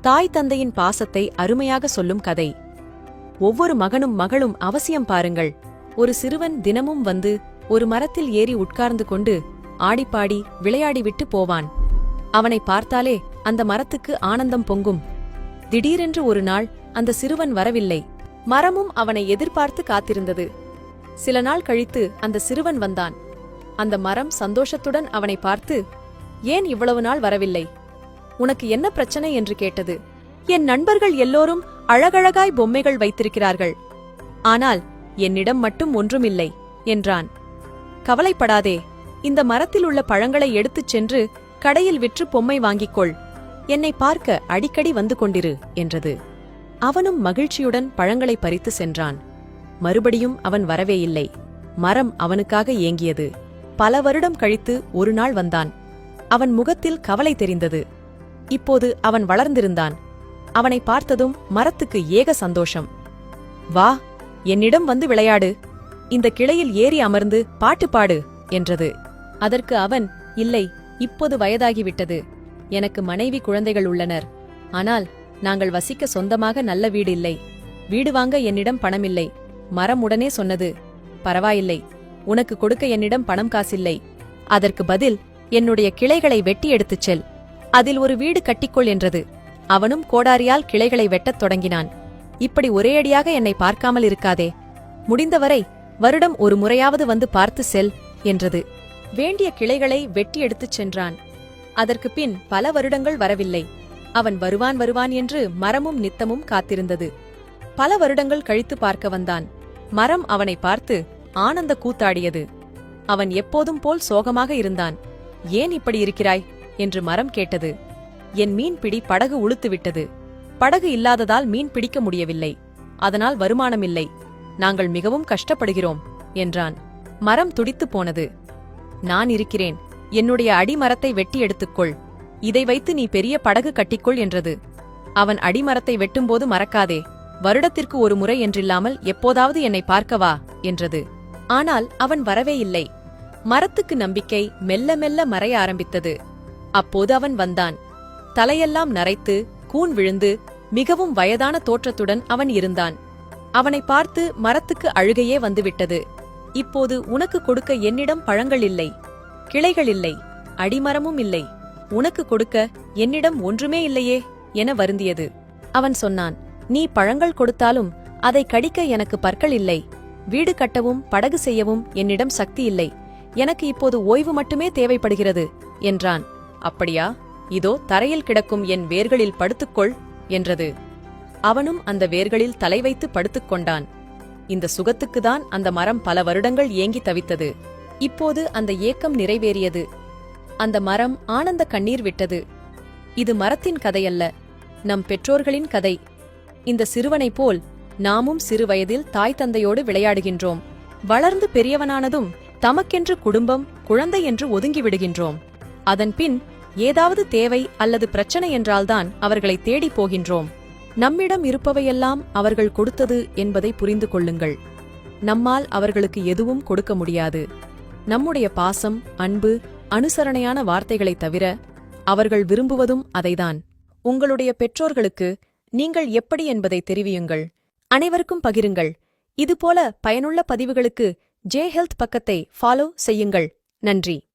தாய் தந்தையின் பாசத்தை அருமையாக சொல்லும் கதை. ஒவ்வொரு மகனும் மகளும் அவசியம் பாருங்கள். ஒரு சிறுவன் தினமும் வந்து ஒரு மரத்தில் ஏறி உட்கார்ந்து கொண்டு ஆடிப்பாடி விளையாடிவிட்டு போவான். அவனை பார்த்தாலே அந்த மரத்துக்கு ஆனந்தம் பொங்கும். திடீரென்று ஒரு நாள் அந்த சிறுவன் வரவில்லை. மரமும் அவனை எதிர்பார்த்து காத்திருந்தது. சில நாள் கழித்து அந்த சிறுவன் வந்தான். அந்த மரம் சந்தோஷத்துடன் அவனை பார்த்து, "ஏன் இவ்வளவு நாள் வரவில்லை? உனக்கு என்ன பிரச்சனை?" என்று கேட்டது. "என் நண்பர்கள் எல்லோரும் அழகழகாய் பொம்மைகள் வைத்திருக்கிறார்கள். ஆனால் என்னிடம் மட்டும் ஒன்றுமில்லை" என்றான். "கவலைப்படாதே, இந்த மரத்தில் உள்ள பழங்களை எடுத்துச் சென்று கடையில் விற்று பொம்மை வாங்கிக்கொள். என்னை பார்க்க அடிக்கடி வந்து கொண்டிரு" என்றது. அவனும் மகிழ்ச்சியுடன் பழங்களை பறித்து சென்றான். மறுபடியும் அவன் வரவே இல்லை. மரம் அவனுக்காக ஏங்கியது. பல வருடம் கழித்து ஒரு நாள் வந்தான். அவன் முகத்தில் கவலை தெரிந்தது. இப்போது அவன் வளர்ந்திருந்தான். அவனை பார்த்ததும் மரத்துக்கு ஏக சந்தோஷம். "வா, என்னிடம் வந்து விளையாடு. இந்த கிளையில் ஏறி அமர்ந்து பாட்டு பாடு" என்றது. அதற்கு அவன், "இல்லை, இப்போது வயதாகிவிட்டது. எனக்கு மனைவி குழந்தைகள் உள்ளனர். ஆனால் நாங்கள் வசிக்க சொந்தமாக நல்ல வீடு இல்லை. வீடு வாங்க என்னிடம் பணமில்லை." மரம் உடனே சொன்னது, "பரவாயில்லை, உனக்கு கொடுக்க என்னிடம் பணம் காசில்லை. அதற்கு பதில் என்னுடைய கிளைகளை வெட்டி எடுத்துச் செல். அதில் ஒரு வீடு கட்டிக்கொள்" என்றது. அவனும் கோடாரியால் கிளைகளை வெட்டத் தொடங்கினான். "இப்படி ஒரேயடியாக என்னை பார்க்காமல் இருக்காதே. முடிந்தவரை வருடம் ஒரு முறையாவது வந்து பார்த்து செல்" என்றது. வேண்டிய கிளைகளை வெட்டி எடுத்துச் சென்றான். அதற்கு பின் பல வருடங்கள் வரவில்லை. அவன் வருவான் வருவான் என்று மரமும் நித்தமும் காத்திருந்தது. பல வருடங்கள் கழித்து பார்க்க வந்தான். மரம் அவனை பார்த்து ஆனந்த கூத்தாடியது. அவன் எப்போதும் போல் சோகமாக இருந்தான். "ஏன் இப்படி இருக்கிறாய்?" என்று மரம் கேட்டது. "என் மீன்பிடி படகு உளுத்துவிட்டது. படகு இல்லாததால் மீன் பிடிக்க முடியவில்லை. அதனால் வருமானமில்லை. நாங்கள் மிகவும் கஷ்டப்படுகிறோம்" என்றான். மரம் துடித்துப் போனது. "நான் இருக்கிறேன். என்னுடைய அடிமரத்தை வெட்டி எடுத்துக்கொள். இதை வைத்து நீ பெரிய படகு கட்டிக்கொள்" என்றது. அவன் அடிமரத்தை வெட்டும்போது மறக்காதே, வருடத்திற்கு ஒரு முறை என்றில்லாமல் எப்போதாவது என்னை பார்க்கவா என்றது. ஆனால் அவன் வரவே இல்லை. மரத்துக்கு நம்பிக்கை மெல்ல மெல்ல மறைய ஆரம்பித்தது. அப்போது அவன் வந்தான். தலையெல்லாம் நரைத்து கூன் விழுந்து மிகவும் வயதான தோற்றத்துடன் அவன் இருந்தான். அவனை பார்த்து மரத்துக்கு அழுகையே வந்துவிட்டது. "இப்போது உனக்கு கொடுக்க என்னிடம் பழங்கள் இல்லை, கிளைகள் இல்லை, அடிமரமும் இல்லை. உனக்கு கொடுக்க என்னிடம் ஒன்றுமே இல்லையே" என வருந்தியது. அவன் சொன்னான், "நீ பழங்கள் கொடுத்தாலும் அதை கடிக்க எனக்கு பற்கள் இல்லை. வீடு கட்டவும் படகு செய்யவும் என்னிடம் சக்தி இல்லை. எனக்கு இப்போது ஓய்வு மட்டுமே தேவைப்படுகிறது" என்றான். "அப்படியா? இதோ தரையில் கிடக்கும் என் வேர்களில் படுத்துக்கொள்" என்றது. அவனும் அந்த வேர்களில் தலை வைத்து படுத்துக்கொண்டான். இந்த சுகத்துக்குதான் அந்த மரம் பல வருடங்கள் ஏங்கி தவித்தது. இப்போது அந்த ஏக்கம் நிறைவேறியது. அந்த மரம் ஆனந்த கண்ணீர் விட்டது. இது மரத்தின் கதையல்ல, நம் பெற்றோர்களின் கதை. இந்த சிறுவனைப் போல் நாமும் சிறு வயதில் தாய் தந்தையோடு விளையாடுகின்றோம். வளர்ந்து பெரியவனானதும் தமக்கென்று குடும்பம், குழந்தை என்று ஒதுங்கிவிடுகின்றோம். அதன்பின் ஏதாவது தேவை அல்லது பிரச்சனை என்றால்தான் அவர்களை தேடிப் போகின்றோம். நம்மிடம் இருப்பவையெல்லாம் அவர்கள் கொடுத்தது என்பதை புரிந்து கொள்ளுங்கள். நம்மால் அவர்களுக்கு எதுவும் கொடுக்க முடியாது. நம்முடைய பாசம், அன்பு, அனுசரணையான வார்த்தைகளைத் தவிர அவர்கள் விரும்புவதும் அதைதான். உங்களுடைய பெற்றோர்களுக்கு நீங்கள் எப்படி என்பதை தெரிவியுங்கள். அனைவருக்கும் பகிருங்கள். இதுபோல பயனுள்ள பதிவுகளுக்கு ஜே ஹெல்த் பக்கத்தை ஃபாலோ செய்யுங்கள். நன்றி.